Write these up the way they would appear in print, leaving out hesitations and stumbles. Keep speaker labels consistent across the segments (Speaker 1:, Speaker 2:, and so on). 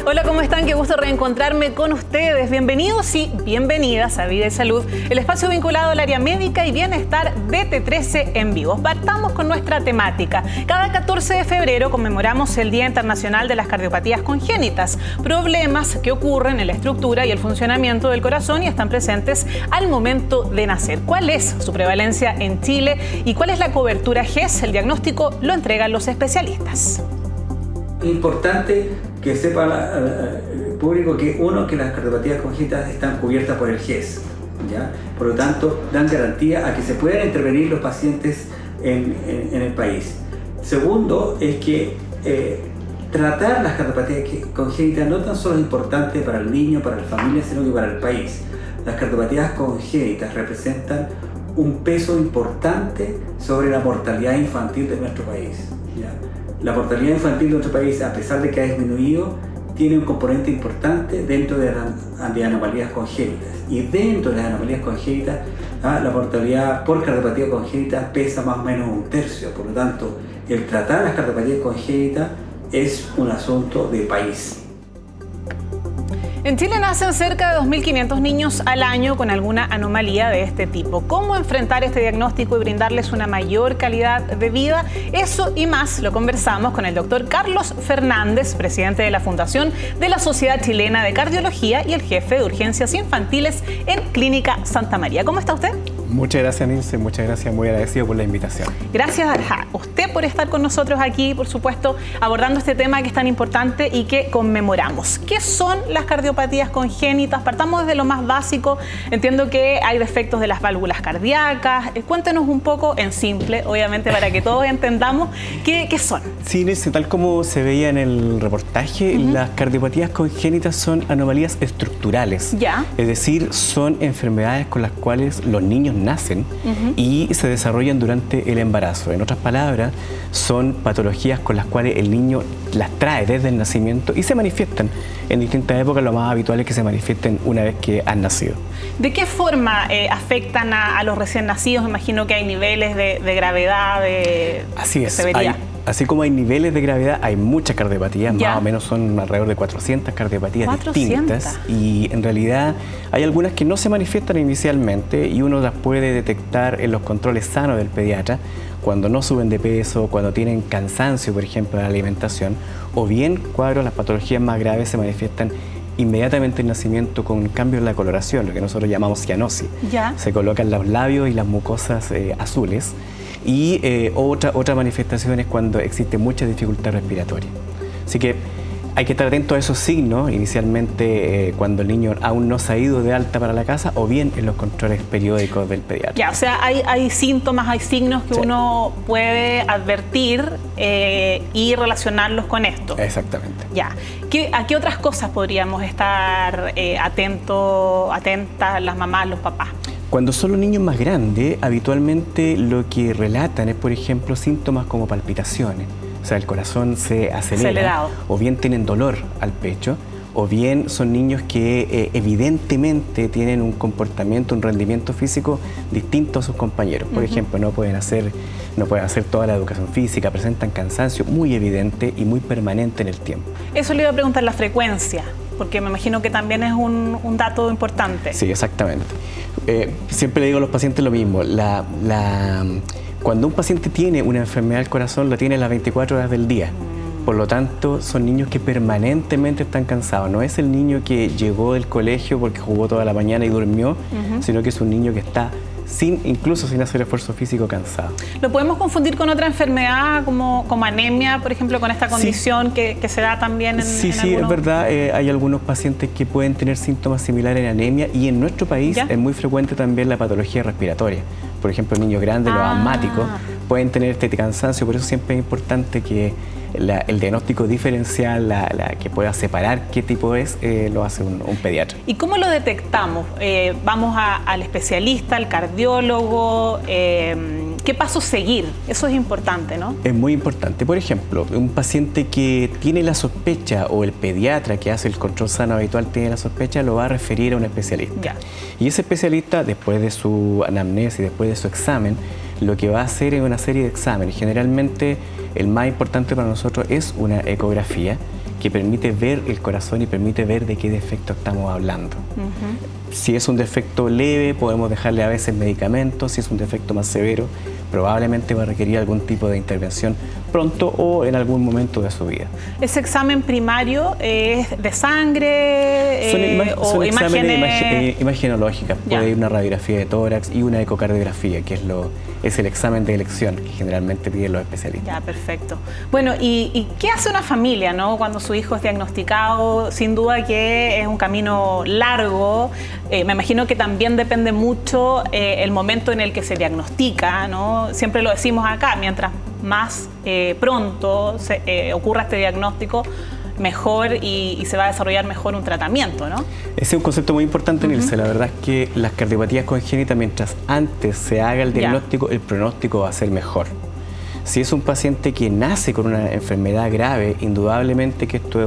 Speaker 1: Hola, ¿cómo están? Qué gusto reencontrarme con ustedes. Bienvenidos y bienvenidas a Vida y Salud, el espacio vinculado al área médica y bienestar de T13 en vivo. Partamos con nuestra temática. Cada 14 de febrero conmemoramos el Día Internacional de las Cardiopatías Congénitas, problemas que ocurren en la estructura y el funcionamiento del corazón y están presentes al momento de nacer. ¿Cuál es su prevalencia en Chile y cuál es la cobertura GES? El diagnóstico lo entregan los especialistas.
Speaker 2: Es importante que sepa el público que las cardiopatías congénitas están cubiertas por el GES, ¿ya? Por lo tanto, dan garantía a que se puedan intervenir los pacientes en el país. Segundo, es que tratar las cardiopatías congénitas no tan solo es importante para el niño, para la familia, sino que para el país. Las cardiopatías congénitas representan un peso importante sobre la mortalidad infantil de nuestro país, ¿ya? La mortalidad infantil de nuestro país, a pesar de que ha disminuido, tiene un componente importante dentro de anomalías congénitas. Y dentro de las anomalías congénitas, la mortalidad por cardiopatía congénita pesa más o menos un tercio. Por lo tanto, el tratar las cardiopatías congénitas es un asunto de país.
Speaker 1: En Chile nacen cerca de 2.500 niños al año con alguna anomalía de este tipo. ¿Cómo enfrentar este diagnóstico y brindarles una mayor calidad de vida? Eso y más lo conversamos con el doctor Carlos Fernández, presidente de la Fundación de la Sociedad Chilena de Cardiología y el jefe de urgencias infantiles en Clínica Santa María. ¿Cómo está usted?
Speaker 3: Muchas gracias, Nilce. Muchas gracias. Muy agradecido por la invitación.
Speaker 1: Gracias a usted por estar con nosotros aquí, por supuesto, abordando este tema que es tan importante y que conmemoramos. ¿Qué son las cardiopatías congénitas? Partamos desde lo más básico. Entiendo que hay defectos de las válvulas cardíacas. Cuéntenos un poco en simple, obviamente, para que todos entendamos qué son.
Speaker 3: Sí, Nilce, tal como se veía en el reportaje, las cardiopatías congénitas son anomalías estructurales.
Speaker 1: Ya.
Speaker 3: Es decir, son enfermedades con las cuales los niños nacen y se desarrollan durante el embarazo. En otras palabras, son patologías con las cuales el niño las trae desde el nacimiento y se manifiestan en distintas épocas. Lo más habitual es que se manifiesten una vez que han nacido.
Speaker 1: ¿De qué forma afectan a los recién nacidos? Me imagino que hay niveles de gravedad, de severidad.
Speaker 3: Así como hay niveles de gravedad, hay muchas cardiopatías, más o menos son alrededor de 400 cardiopatías distintas. Y en realidad hay algunas que no se manifiestan inicialmente y uno las puede detectar en los controles sanos del pediatra, cuando no suben de peso, cuando tienen cansancio, por ejemplo, en la alimentación, o bien cuando las patologías más graves se manifiestan inmediatamente en nacimiento con cambios en la coloración, lo que nosotros llamamos cianosis. Se colocan los labios y las mucosas azules. Y otra manifestación es cuando existe mucha dificultad respiratoria. Así que hay que estar atento a esos signos, inicialmente cuando el niño aún no se ha ido de alta para la casa o bien en los controles periódicos del pediatra.
Speaker 1: Ya, o sea, hay síntomas, hay signos que uno puede advertir y relacionarlos con esto.
Speaker 3: Exactamente.
Speaker 1: Ya. ¿A qué otras cosas podríamos estar atentas las mamás, los papás?
Speaker 3: Cuando son los niños más grandes, habitualmente lo que relatan es, por ejemplo, síntomas como palpitaciones. O sea, el corazón se acelera,
Speaker 1: acelerado, o
Speaker 3: bien tienen dolor al pecho, o bien son niños que evidentemente tienen un comportamiento, un rendimiento físico distinto a sus compañeros. Por ejemplo, no pueden hacer toda la educación física, presentan cansancio muy evidente y muy permanente en el tiempo.
Speaker 1: Eso le iba a preguntar, la frecuencia, porque me imagino que también es un dato importante.
Speaker 3: Sí, exactamente. Siempre le digo a los pacientes lo mismo. Cuando un paciente tiene una enfermedad del corazón, la tiene las 24 horas del día. Por lo tanto, son niños que permanentemente están cansados. No es el niño que llegó del colegio porque jugó toda la mañana y durmió, sino que es un niño que está incluso sin hacer esfuerzo físico, cansado.
Speaker 1: ¿Lo podemos confundir con otra enfermedad como anemia, por ejemplo, con esta condición que se da también en
Speaker 3: Sí,
Speaker 1: algunos...
Speaker 3: es verdad. Hay algunos pacientes que pueden tener síntomas similares en anemia y en nuestro país es muy frecuente también la patología respiratoria. Por ejemplo, niños grandes, los asmáticos, pueden tener este cansancio. Por eso siempre es importante que el diagnóstico diferencial, que pueda separar qué tipo es, lo hace un pediatra.
Speaker 1: ¿Y cómo lo detectamos? ¿Vamos al especialista, al cardiólogo? ¿Qué pasos seguir? Eso es importante, ¿no?
Speaker 3: Es muy importante. Por ejemplo, un paciente que tiene la sospecha o el pediatra que hace el control sano habitual tiene la sospecha, lo va a referir a un especialista. Y ese especialista, después de su anamnesis, después de su examen, lo que va a hacer es una serie de exámenes. Generalmente, el más importante para nosotros es una ecografía, que permite ver el corazón y permite ver de qué defecto estamos hablando. Si es un defecto leve, podemos dejarle a veces medicamentos. Si es un defecto más severo, probablemente va a requerir algún tipo de intervención pronto o en algún momento de su vida.
Speaker 1: ¿Ese examen primario es de sangre
Speaker 3: son exámenes imagenológicas? Puede ir una radiografía de tórax y una ecocardiografía, que es el examen de elección que generalmente piden los especialistas.
Speaker 1: Ya, perfecto. Bueno, ¿y qué hace una familia, ¿no?, cuando su hijo es diagnosticado? Sin duda que es un camino largo. Me imagino que también depende mucho el momento en el que se diagnostica, ¿no? Siempre lo decimos acá, mientras más pronto ocurra este diagnóstico, mejor y se va a desarrollar mejor un tratamiento, ¿no? Ese
Speaker 3: es un concepto muy importante, Nilce. La verdad es que las cardiopatías congénitas, mientras antes se haga el diagnóstico, el pronóstico va a ser mejor. Si es un paciente que nace con una enfermedad grave, indudablemente que esto es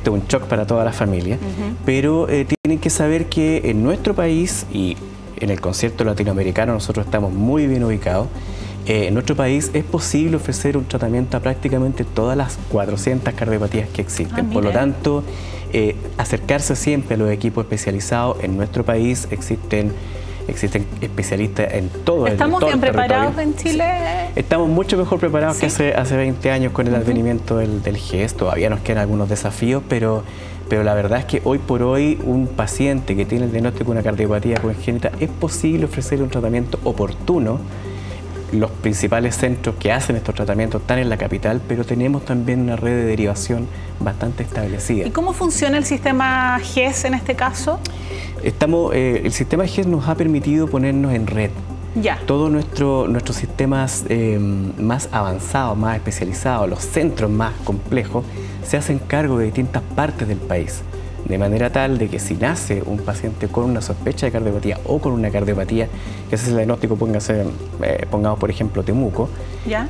Speaker 3: un shock para toda la familia, pero tienen que saber que en nuestro país y en el concierto latinoamericano nosotros estamos muy bien ubicados. En nuestro país es posible ofrecer un tratamiento a prácticamente todas las 400 cardiopatías que existen. Por lo tanto, acercarse siempre a los equipos especializados. En nuestro país existen especialistas en todo el territorio.
Speaker 1: ¿Estamos bien preparados en Chile?
Speaker 3: Estamos mucho mejor preparados que hace 20 años con el advenimiento del GES. Todavía nos quedan algunos desafíos, pero la verdad es que hoy por hoy un paciente que tiene el diagnóstico de una cardiopatía congénita es posible ofrecerle un tratamiento oportuno. Los principales centros que hacen estos tratamientos están en la capital, pero tenemos también una red de derivación bastante establecida.
Speaker 1: ¿Y cómo funciona el sistema GES en este caso?
Speaker 3: El sistema GES nos ha permitido ponernos en red. Todos nuestros sistemas más avanzados, más especializados, los centros más complejos, se hacen cargo de distintas partes del país. De manera tal de que si nace un paciente con una sospecha de cardiopatía o con una cardiopatía, que ese es el diagnóstico, pongamos por ejemplo Temuco,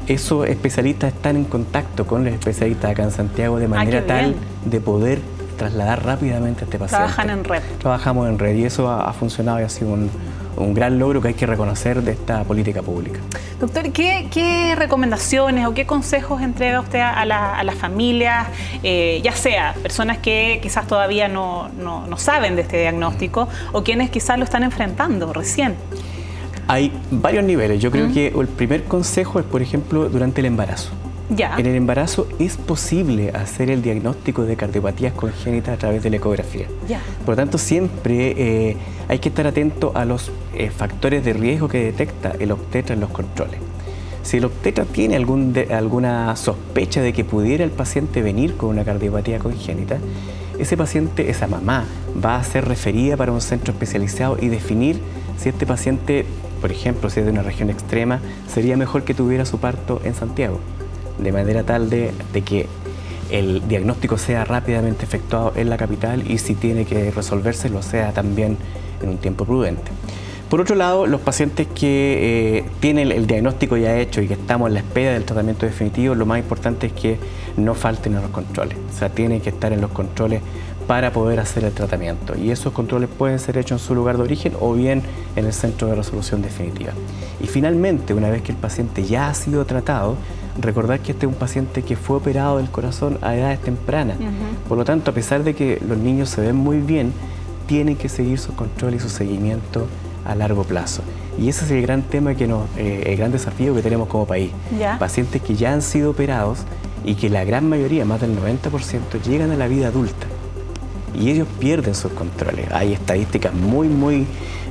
Speaker 3: esos especialistas están en contacto con los especialistas acá en Santiago de manera tal de poder trasladar rápidamente a este paciente.
Speaker 1: Trabajan en red.
Speaker 3: Trabajamos en red y eso ha funcionado y ha sido un gran logro que hay que reconocer de esta política pública.
Speaker 1: Doctor, ¿qué recomendaciones o qué consejos entrega usted a las familias, ya sea personas que quizás todavía no saben de este diagnóstico o quienes quizás lo están enfrentando recién?
Speaker 3: Hay varios niveles. Yo creo que el primer consejo es, por ejemplo, durante el embarazo. En el embarazo es posible hacer el diagnóstico de cardiopatías congénitas a través de la ecografía. Por lo tanto, siempre hay que estar atento a los factores de riesgo que detecta el obstetra en los controles. Si el obstetra tiene alguna sospecha de que pudiera el paciente venir con una cardiopatía congénita, esa mamá va a ser referida para un centro especializado y definir si este paciente, por ejemplo, si es de una región extrema, sería mejor que tuviera su parto en Santiago, de manera tal de que el diagnóstico sea rápidamente efectuado en la capital y si tiene que resolverse lo sea también en un tiempo prudente. Por otro lado, los pacientes que tienen el diagnóstico ya hecho y que estamos en la espera del tratamiento definitivo, lo más importante es que no falten a los controles. O sea, tienen que estar en los controles para poder hacer el tratamiento. Y esos controles pueden ser hechos en su lugar de origen o bien en el centro de resolución definitiva. Y finalmente, una vez que el paciente ya ha sido tratado, recordar que este es un paciente que fue operado del corazón a edades tempranas. Por lo tanto, a pesar de que los niños se ven muy bien, tienen que seguir sus controles y su seguimiento a largo plazo. Y ese es el gran tema el gran desafío que tenemos como país. Pacientes que ya han sido operados y que la gran mayoría, más del 90%, llegan a la vida adulta. Y ellos pierden sus controles. Hay estadísticas muy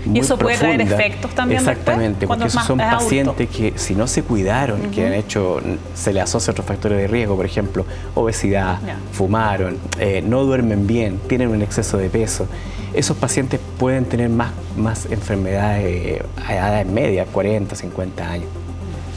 Speaker 1: ¿Y eso puede traer
Speaker 3: profundas.
Speaker 1: Efectos también
Speaker 3: Exactamente,
Speaker 1: después,
Speaker 3: porque esos son pacientes que si no se cuidaron, se les asocia otros factores de riesgo, por ejemplo, obesidad, fumaron, no duermen bien, tienen un exceso de peso. Esos pacientes pueden tener más enfermedades a edades medias, 40, 50 años.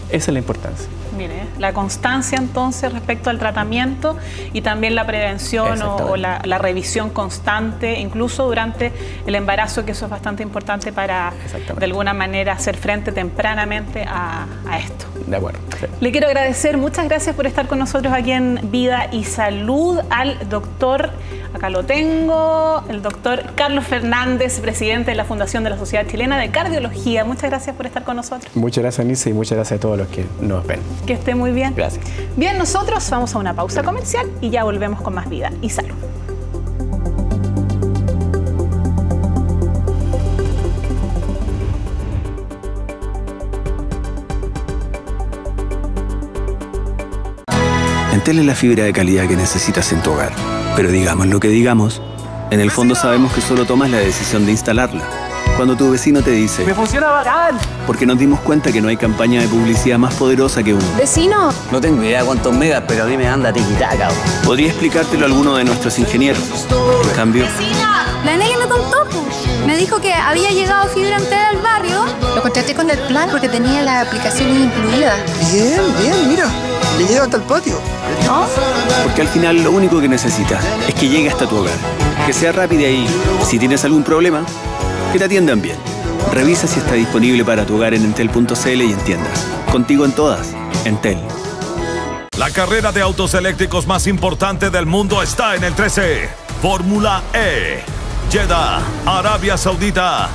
Speaker 3: Esa es la importancia.
Speaker 1: Mire, la constancia entonces respecto al tratamiento y también la prevención o la revisión constante, incluso durante el embarazo, que eso es bastante importante para de alguna manera hacer frente tempranamente a esto.
Speaker 3: De acuerdo. Sí.
Speaker 1: Le quiero agradecer, muchas gracias por estar con nosotros aquí en Vida y Salud al doctor Acá lo tengo, el doctor Carlos Fernández, presidente de la Fundación de la Sociedad Chilena de Cardiología. Muchas gracias por estar con nosotros.
Speaker 3: Muchas gracias, Anisa, y muchas gracias a todos los que nos ven.
Speaker 1: Que esté muy bien.
Speaker 3: Gracias.
Speaker 1: Bien, nosotros vamos a una pausa comercial y ya volvemos con más vida y salud.
Speaker 4: Entel es la fibra de calidad que necesitas en tu hogar. Pero digamos lo que digamos, en el fondo sabemos que solo tomas la decisión de instalarla. Cuando tu vecino te dice:
Speaker 5: ¡me funciona bacán!
Speaker 4: Porque nos dimos cuenta que no hay campaña de publicidad más poderosa que un
Speaker 6: ¿vecino?
Speaker 5: No tengo idea cuántos megas, pero a mí me anda tiquitaca.
Speaker 4: Podría explicártelo alguno de nuestros ingenieros. En cambio,
Speaker 6: La Nelly me contó. Me dijo que había llegado fibra Entel al barrio. Lo contraté con el plan porque tenía la aplicación incluida.
Speaker 7: Bien, bien, mira. Le llega hasta el patio.
Speaker 6: ¿No?
Speaker 4: porque al final lo único que necesitas es que llegue hasta tu hogar. Que sea rápida y, si tienes algún problema, que te atiendan bien. Revisa si está disponible para tu hogar en entel.cl y en tiendas. Contigo en todas, Entel.
Speaker 8: La carrera de autos eléctricos más importante del mundo está en el 13. Fórmula E. Jeddah, Arabia Saudita.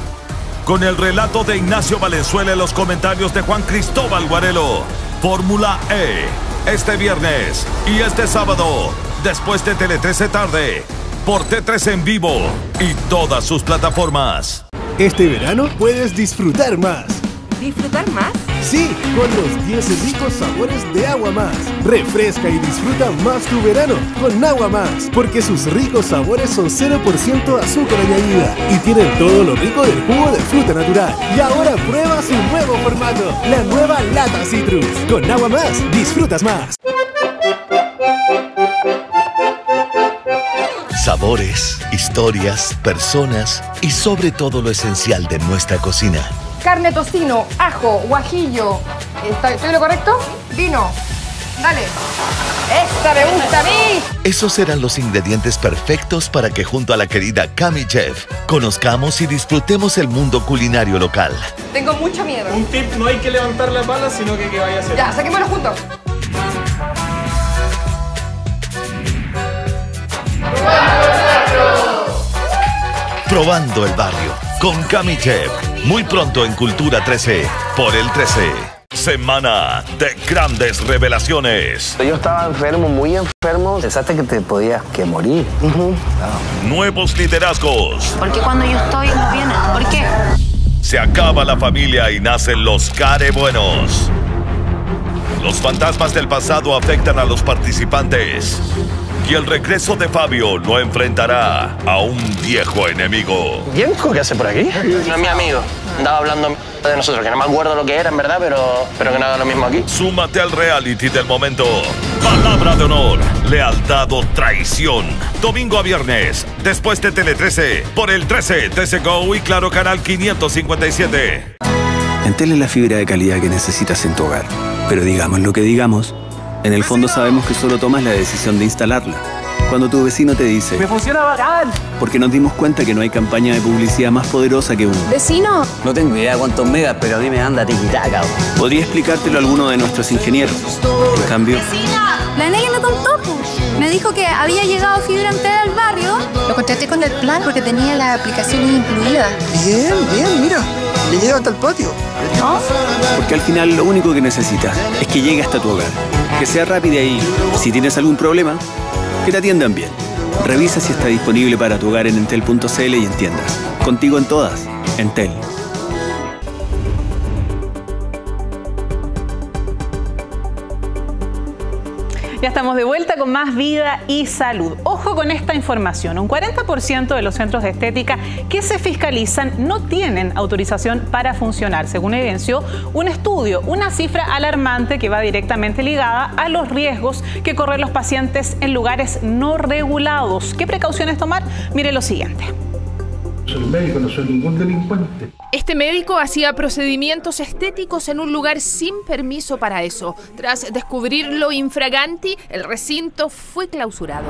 Speaker 8: Con el relato de Ignacio Valenzuela y los comentarios de Juan Cristóbal Guarelo. Fórmula E. Este viernes y este sábado, después de Tele 13 tarde, por T13 en vivo y todas sus plataformas.
Speaker 9: Este verano puedes disfrutar más.
Speaker 6: ¿Disfrutar más?
Speaker 9: Sí, con los 10 ricos sabores de Agua Más. Refresca y disfruta más tu verano con Agua Más, porque sus ricos sabores son 0% azúcar añadida y tienen todo lo rico del jugo de fruta natural. Y ahora prueba su nuevo formato, la nueva lata Citrus. Con Agua Más, disfrutas más.
Speaker 10: Sabores, historias, personas y sobre todo lo esencial de nuestra cocina.
Speaker 11: Carne, tocino, ajo, guajillo. ¿Estoy lo correcto? Vino. Dale. ¡Esta me gusta a mí!
Speaker 10: Esos eran los ingredientes perfectos para que junto a la querida Cami Chef conozcamos y disfrutemos el mundo culinario local.
Speaker 11: Tengo mucho miedo.
Speaker 5: Un tip, no hay que levantar la pala, sino que vaya a hacer.
Speaker 11: Ya, saquémoslo juntos.
Speaker 10: Probando el barrio con Cami Chef. Muy pronto en Cultura 13, por el 13. Semana de grandes revelaciones.
Speaker 5: Yo estaba enfermo, muy enfermo. Pensaste que te podías morir.
Speaker 10: Nuevos liderazgos.
Speaker 6: ¿Por qué cuando yo estoy no vienen? ¿Por qué?
Speaker 10: Se acaba la familia y nacen los carebuenos. Los fantasmas del pasado afectan a los participantes. Y el regreso de Fabio lo enfrentará a un viejo enemigo.
Speaker 5: ¿Yenko qué hace por aquí? No es mi amigo. Andaba hablando de nosotros, que no me acuerdo lo que era en verdad, pero que no haga lo mismo aquí.
Speaker 10: Súmate al reality del momento. Palabra de honor, lealtad o traición. Domingo a viernes, después de Tele 13, por el 13, 13 Go y Claro Canal 557.
Speaker 4: Entel es la fibra de calidad que necesitas en tu hogar. Pero digamos lo que digamos, en el fondo sabemos que solo tomas la decisión de instalarla. Cuando tu vecino te dice:
Speaker 5: ¡me funciona bacán!
Speaker 4: Porque nos dimos cuenta que no hay campaña de publicidad más poderosa que un
Speaker 6: ¿Vecino?
Speaker 5: No tengo idea cuántos megas, pero a mí me anda tiquitaca.
Speaker 4: Podría explicártelo alguno de nuestros ingenieros. En cambio,
Speaker 6: La Nelly me contó. Me dijo que había llegado fibra Entel al barrio. Lo contraté con el plan porque tenía la aplicación incluida.
Speaker 7: Bien, bien, mira. Le llega hasta el patio.
Speaker 6: ¿No?
Speaker 4: porque al final lo único que necesitas es que llegue hasta tu hogar. Que sea rápida y, si tienes algún problema, que te atiendan bien. Revisa si está disponible para tu hogar en entel.cl y en tiendas. Contigo en todas, Entel.
Speaker 1: Ya estamos de vuelta con más vida y salud. Ojo con esta información. Un 40% de los centros de estética que se fiscalizan no tienen autorización para funcionar, según evidenció un estudio, una cifra alarmante que va directamente ligada a los riesgos que corren los pacientes en lugares no regulados. ¿Qué precauciones tomar? Mire lo siguiente.
Speaker 12: Soy médico, no soy ningún delincuente.
Speaker 13: Este médico hacía procedimientos estéticos en un lugar sin permiso para eso. Tras descubrirlo infraganti, el recinto fue clausurado.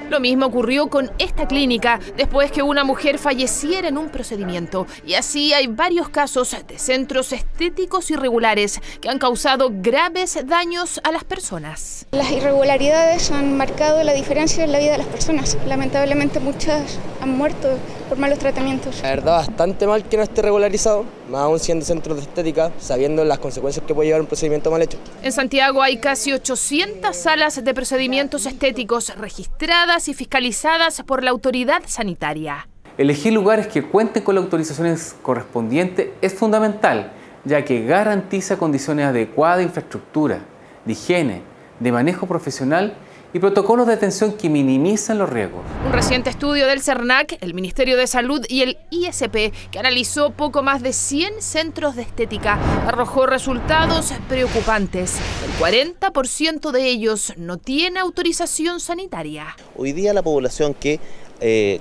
Speaker 13: Lo mismo ocurrió con esta clínica después que una mujer falleciera en un procedimiento. Y así hay varios casos de centros estéticos irregulares que han causado graves daños a las personas.
Speaker 14: Las irregularidades han marcado la diferencia en la vida de las personas. Lamentablemente muchas han muerto por malos tratamientos.
Speaker 15: La verdad, bastante mal que no esté regularizado, más aún siendo centros de estética, sabiendo las consecuencias que puede llevar un procedimiento mal hecho.
Speaker 13: En Santiago hay casi 800 salas de procedimientos estéticos registradas y fiscalizadas por la autoridad sanitaria.
Speaker 16: Elegir lugares que cuenten con las autorizaciones correspondientes es fundamental, ya que garantiza condiciones adecuadas de infraestructura, de higiene, de manejo profesional y protocolos de atención que minimizan los riesgos.
Speaker 13: Un reciente estudio del CERNAC, el Ministerio de Salud y el ISP, que analizó poco más de 100 centros de estética, arrojó resultados preocupantes. El 40% de ellos no tiene autorización sanitaria.
Speaker 17: Hoy día la población que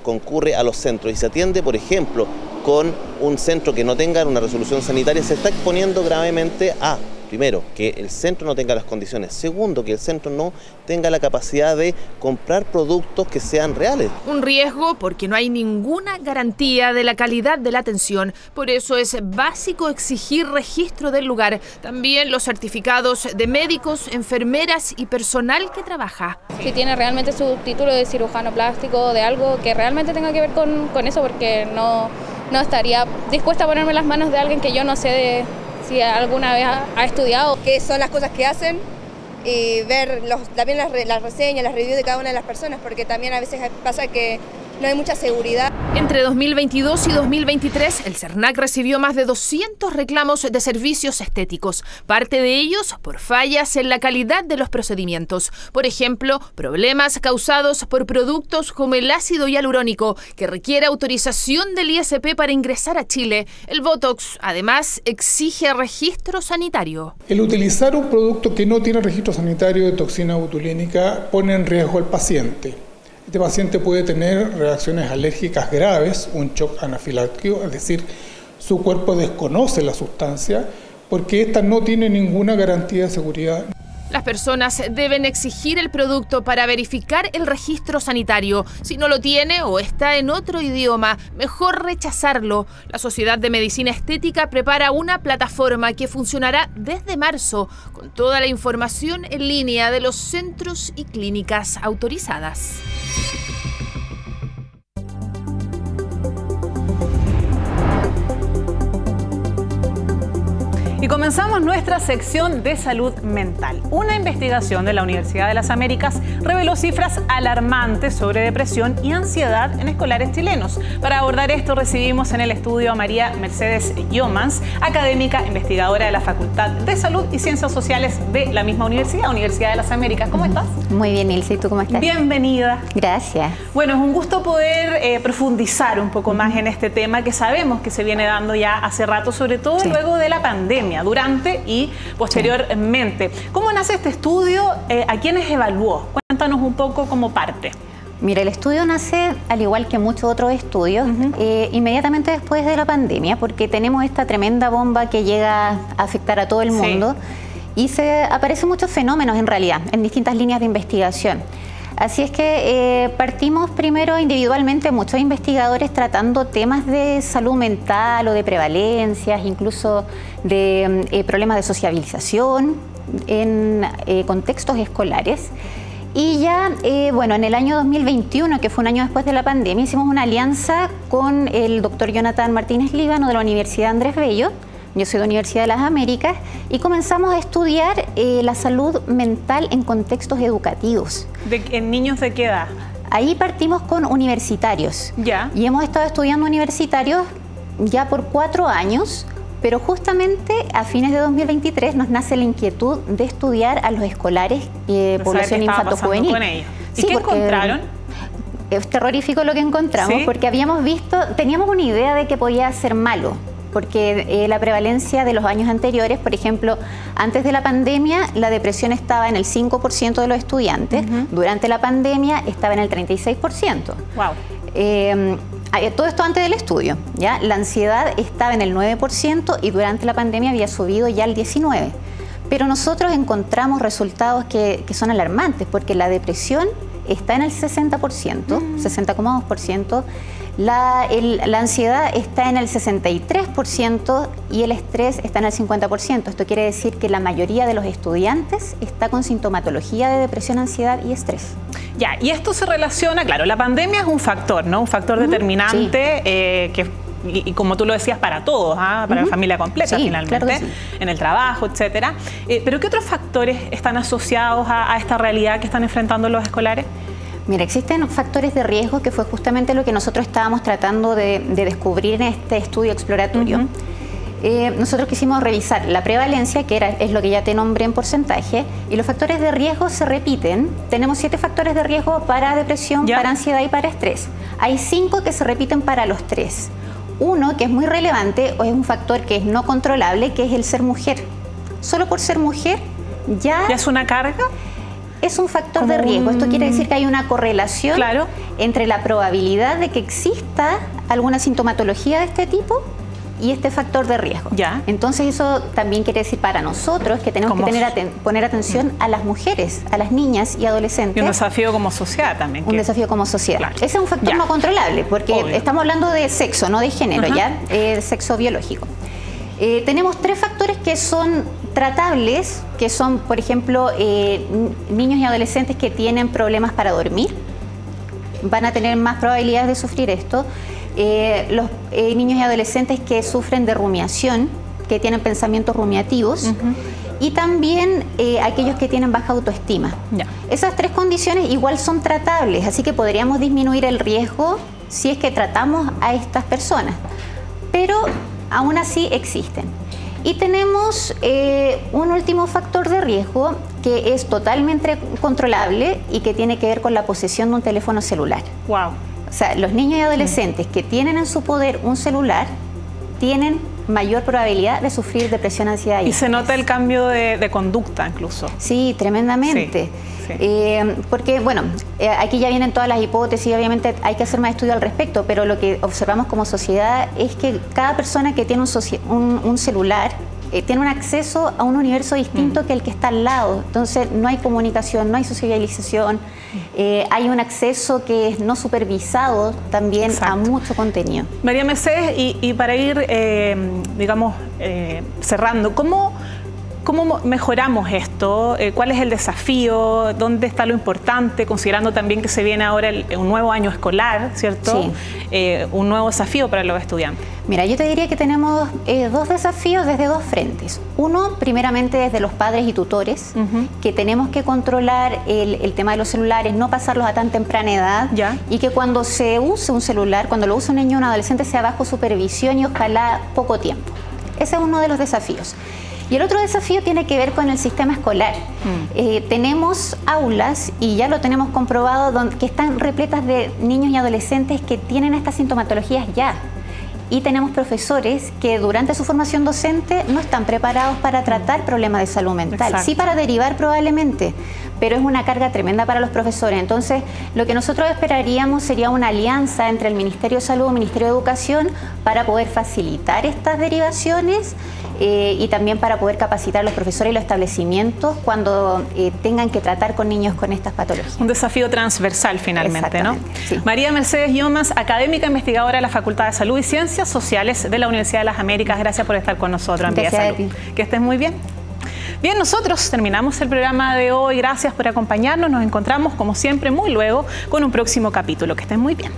Speaker 17: concurre a los centros y se atiende, por ejemplo, con un centro que no tenga una resolución sanitaria, se está exponiendo gravemente a, primero, que el centro no tenga las condiciones. Segundo, que el centro no tenga la capacidad de comprar productos que sean reales.
Speaker 13: Un riesgo porque no hay ninguna garantía de la calidad de la atención. Por eso es básico exigir registro del lugar. También los certificados de médicos, enfermeras y personal que trabaja.
Speaker 18: Si tiene realmente su título de cirujano plástico, de algo que realmente tenga que ver con eso, porque no estaría dispuesta a ponerme en las manos de alguien que yo no sé de si alguna vez ha estudiado.
Speaker 19: ¿Qué son las cosas que hacen? Y ver también las reseñas, las reviews de cada una de las personas, porque también a veces pasa que no hay mucha seguridad.
Speaker 13: Entre 2022 y 2023, el CERNAC recibió más de 200 reclamos de servicios estéticos, parte de ellos por fallas en la calidad de los procedimientos. Por ejemplo, problemas causados por productos como el ácido hialurónico, que requiere autorización del ISP para ingresar a Chile. El Botox, además, exige registro sanitario.
Speaker 20: El utilizar un producto que no tiene registro sanitario de toxina botulínica pone en riesgo al paciente. Este paciente puede tener reacciones alérgicas graves, un shock anafiláctico, es decir, su cuerpo desconoce la sustancia porque ésta no tiene ninguna garantía de seguridad.
Speaker 13: Las personas deben exigir el producto para verificar el registro sanitario. Si no lo tiene o está en otro idioma, mejor rechazarlo. La Sociedad de Medicina Estética prepara una plataforma que funcionará desde marzo, con toda la información en línea de los centros y clínicas autorizadas.
Speaker 1: Y comenzamos nuestra sección de salud mental. Una investigación de la Universidad de las Américas reveló cifras alarmantes sobre depresión y ansiedad en escolares chilenos. Para abordar esto recibimos en el estudio a María Mercedes Yomans, académica investigadora de la Facultad de Salud y Ciencias Sociales de la misma universidad, Universidad de las Américas. ¿Cómo estás?
Speaker 21: Muy bien, Ilse. ¿Y tú cómo estás?
Speaker 1: Bienvenida.
Speaker 21: Gracias.
Speaker 1: Bueno, es un gusto poder profundizar un poco más en este tema que sabemos que se viene dando ya hace rato, sobre todo luego de la pandemia, durante y posteriormente. ¿Cómo nace este estudio? ¿A quiénes evaluó? Cuéntanos un poco como parte.
Speaker 21: Mira, el estudio nace, al igual que muchos otros estudios, inmediatamente después de la pandemia, porque tenemos esta tremenda bomba que llega a afectar a todo el mundo y aparecen muchos fenómenos en realidad, en distintas líneas de investigación. Así es que partimos primero individualmente, muchos investigadores tratando temas de salud mental o de prevalencias, incluso de problemas de sociabilización en contextos escolares. Y ya, bueno, en el año 2021, que fue un año después de la pandemia, hicimos una alianza con el doctor Jonathan Martínez Líbano de la Universidad Andrés Bello. Yo soy de la Universidad de las Américas y comenzamos a estudiar la salud mental en contextos educativos.
Speaker 1: ¿En niños de qué edad?
Speaker 21: Ahí partimos con universitarios.
Speaker 1: Ya.
Speaker 21: Y hemos estado estudiando universitarios ya por 4 años, pero justamente a fines de 2023 nos nace la inquietud de estudiar a los escolares población infanto-juvenil.
Speaker 1: ¿Y qué encontraron?
Speaker 21: Es terrorífico lo que encontramos, porque teníamos una idea de que podía ser malo. Porque la prevalencia de los años anteriores, por ejemplo, antes de la pandemia, la depresión estaba en el 5% de los estudiantes. Durante la pandemia estaba en el 36%.
Speaker 1: Wow.
Speaker 21: Todo esto antes del estudio, ¿ya? La ansiedad estaba en el 9% y durante la pandemia había subido ya al 19%. Pero nosotros encontramos resultados que son alarmantes, porque la depresión está en el 60%, 60,2%. La ansiedad está en el 63% y el estrés está en el 50%. Esto quiere decir que la mayoría de los estudiantes está con sintomatología de depresión, ansiedad y estrés.
Speaker 1: Ya, y esto se relaciona, claro, la pandemia es un factor, ¿no? Un factor determinante y como tú lo decías, para todos, para la familia completa finalmente, claro en el trabajo, etcétera. Pero ¿qué otros factores están asociados a esta realidad que están enfrentando los escolares?
Speaker 21: Mira, existen factores de riesgo, que fue justamente lo que nosotros estábamos tratando de descubrir en este estudio exploratorio. Nosotros quisimos revisar la prevalencia, que es lo que ya te nombré en porcentaje, y los factores de riesgo se repiten. Tenemos 7 factores de riesgo para depresión, para ansiedad y para estrés. Hay 5 que se repiten para los 3. Uno, que es muy relevante, o es un factor que es no controlable, que es el ser mujer. Solo por ser mujer, ¿Ya
Speaker 1: es una carga?
Speaker 21: Es un factor de riesgo. Esto quiere decir que hay una correlación entre la probabilidad de que exista alguna sintomatología de este tipo y este factor de riesgo. Entonces eso también quiere decir para nosotros que tenemos que poner atención a las mujeres, a las niñas y adolescentes.
Speaker 1: Y un desafío como sociedad también.
Speaker 21: Un desafío como sociedad. Ese es un factor no controlable, porque estamos hablando de sexo, no de género, sexo biológico. Tenemos 3 factores que son tratables, que son, por ejemplo, niños y adolescentes que tienen problemas para dormir, van a tener más probabilidades de sufrir esto. Los niños y adolescentes que sufren de rumiación, que tienen pensamientos rumiativos, y también aquellos que tienen baja autoestima. Esas 3 condiciones igual son tratables, así que podríamos disminuir el riesgo si es que tratamos a estas personas, pero aún así existen. Y tenemos un último factor de riesgo que es totalmente controlable y que tiene que ver con la posesión de un teléfono celular.
Speaker 1: Wow.
Speaker 21: O sea, los niños y adolescentes que tienen en su poder un celular tienen mayor probabilidad de sufrir depresión, ansiedad y
Speaker 1: se nota el cambio de conducta incluso.
Speaker 21: Sí, tremendamente. Porque, bueno, aquí ya vienen todas las hipótesis, obviamente hay que hacer más estudio al respecto, pero lo que observamos como sociedad es que cada persona que tiene un celular tiene un acceso a un universo distinto que el que está al lado. Entonces no hay comunicación, no hay socialización, hay un acceso que es no supervisado también a mucho contenido.
Speaker 1: María Mercedes, y para ir, digamos, cerrando, ¿cómo mejoramos esto? ¿Cuál es el desafío? ¿Dónde está lo importante? Considerando también que se viene ahora un nuevo año escolar, ¿cierto? Un nuevo desafío para los estudiantes.
Speaker 21: Mira, yo te diría que tenemos 2 desafíos desde 2 frentes. Uno, primeramente desde los padres y tutores, que tenemos que controlar el tema de los celulares, no pasarlos a tan temprana edad, y que cuando se use un celular, cuando lo use un niño o un adolescente, sea bajo supervisión y ojalá poco tiempo. Ese es uno de los desafíos. Y el otro desafío tiene que ver con el sistema escolar. Tenemos aulas, y ya lo tenemos comprobado, que están repletas de niños y adolescentes que tienen estas sintomatologías ya. Y tenemos profesores que durante su formación docente no están preparados para tratar problemas de salud mental. Sí, para derivar probablemente, pero es una carga tremenda para los profesores. Entonces, lo que nosotros esperaríamos sería una alianza entre el Ministerio de Salud y el Ministerio de Educación para poder facilitar estas derivaciones y también para poder capacitar a los profesores y los establecimientos cuando tengan que tratar con niños con estas patologías.
Speaker 1: Un desafío transversal finalmente, ¿no? Sí. María Mercedes Llomas, académica investigadora de la Facultad de Salud y Ciencias Sociales de la Universidad de las Américas. Gracias por estar con nosotros en Vía Salud. Que estés muy bien. Bien, nosotros terminamos el programa de hoy. Gracias por acompañarnos. Nos encontramos, como siempre, muy luego con un próximo capítulo. Que estén muy bien.